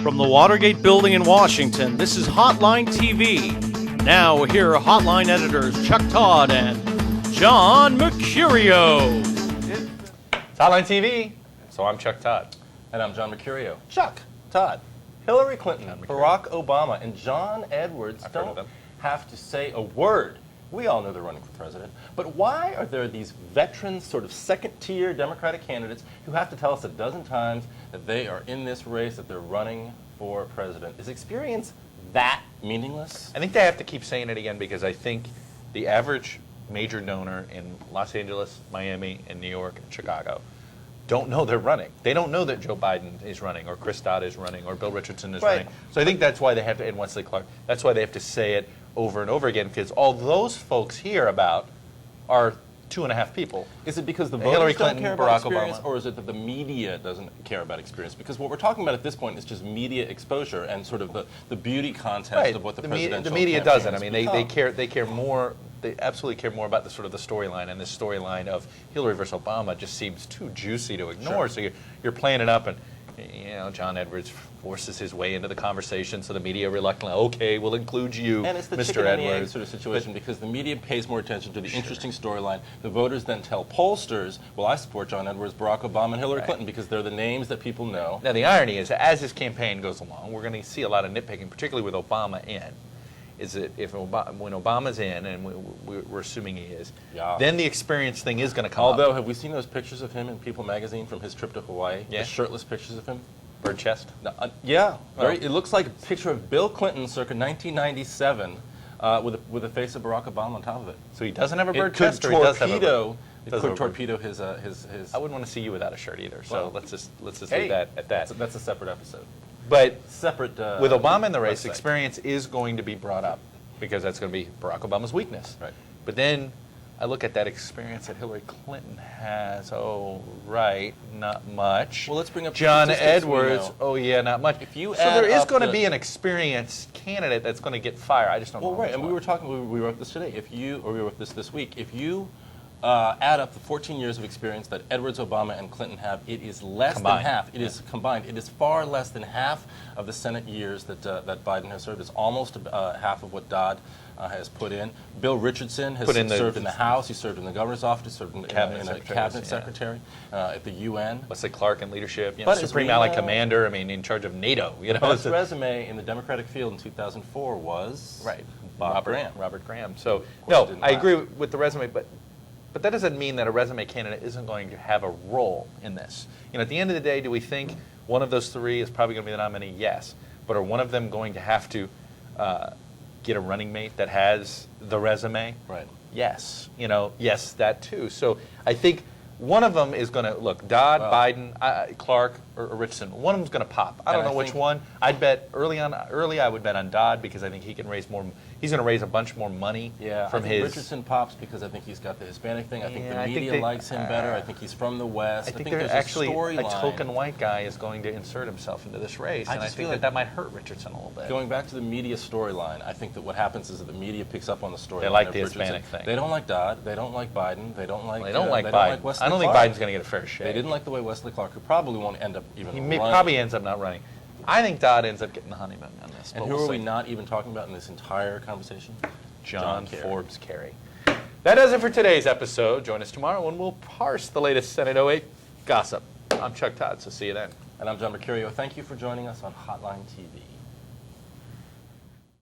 From the Watergate Building in Washington, this is Hotline TV. Now here are Hotline editors Chuck Todd and John Mercurio. It's Hotline TV, so I'm Chuck Todd. And I'm John Mercurio. Chuck, Todd, Hillary Clinton, Barack Obama, and John Edwards don't have to say a word. We all know they're running for president. But why are there these veteran, sort of second-tier Democratic candidates who have to tell us a dozen times that they are in this race, that they're running for president? Is experience that meaningless? I think they have to keep saying it again because I think the average major donor in Los Angeles, Miami, and New York, and Chicago don't know they're running. They don't know that Joe Biden is running, or Chris Dodd is running, or Bill Richardson is running. So I think that's why they have to, and Wesley Clark, that's why they have to say it over and over again, because all those folks hear about are 2.5 people. Is it because the Hillary voters Clinton, don't care Barack about experience, Obama, or is it that the media doesn't care about experience? Because what we're talking about at this point is just media exposure and sort of the beauty contest of what the presidential the media campaign doesn't. I mean, they care more. They absolutely care more about the sort of the storyline, and this storyline of Hillary versus Obama just seems too juicy to ignore. So you're playing it up, and John Edwards forces his way into the conversation, so the media reluctantly, okay, we'll include you, and it's the Mr. chicken and the egg Edwards sort of situation, because the media pays more attention to the interesting storyline. The voters then tell pollsters, well, I support John Edwards, Barack Obama, and Hillary Clinton, because they're the names that people know. Now, the irony is, as his campaign goes along, we're going to see a lot of nitpicking, particularly with Obama in. Is that when Obama's in, and we're assuming he is, then the experience thing is going to come Although, up. have we seen those pictures of him in People magazine from his trip to Hawaii? Yeah. The shirtless pictures of him? Bird chest? No, yeah. It looks like a picture of Bill Clinton circa 1997 with the face of Barack Obama on top of it. So he doesn't have a bird chest, or he does have a bird? It could torpedo his. I wouldn't want to see you without a shirt either, so let's just hey, leave that at that. That's a separate episode. But separate. With Obama in the race, website. Experience is going to be brought up, because that's going to be Barack Obama's weakness. Right. But then I look at that experience that Hillary Clinton has. Oh, right, not much. Well, let's bring up John statistics Edwards. Oh, yeah, not much. If you so there is going to the be an experienced candidate that's going to get fired. I just don't know. Well, right, and we wrote this today. We wrote this week. If you add up the 14 years of experience that Edwards, Obama, and Clinton have, it is less combined. than half. It is combined. It is far less than half of the Senate years that Biden has served. It's almost half of what Dodd has put in. Bill Richardson has served in the House. He served in the governor's office. He served in a cabinet secretary at the UN. Wesley Clark in leadership. But Supreme Allied Commander. I mean, in charge of NATO. His resume in the Democratic field in 2004 was Robert Graham. So no, I agree with the resume, but that doesn't mean that a resume candidate isn't going to have a role in this. At the end of the day, do we think one of those three is probably going to be the nominee? Yes. But are one of them going to have to get a running mate that has the resume? Right. Yes. Yes, that too. So I think one of them is going to, look, Dodd, Biden, Clark, or Richardson, one of them's going to pop. I don't know which one. I'd bet early I would bet on Dodd, because I think he can raise more. He's going to raise a bunch more money from his. Richardson pops because I think he's got the Hispanic thing. I think the media likes him better. I think he's from the West. I think there's actually a token white guy is going to insert himself into this race, and I think that might hurt Richardson a little bit. Going back to the media storyline, I think that what happens is that the media picks up on the storyline. They like the Hispanic thing. They don't like Dodd. They don't like Biden. They don't like. They don't like Biden. Like Wesley I don't think Clark. Biden's going to get a fair shake. They didn't like the way Wesley Clark, who probably won't end up even running. He probably ends up not running. I think Dodd ends up getting the honeymoon on this. And who are we not even talking about in this entire conversation? John Forbes Kerry. That does it for today's episode. Join us tomorrow when we'll parse the latest Senate 08 gossip. I'm Chuck Todd, so see you then. And I'm John Mercurio. Thank you for joining us on Hotline TV.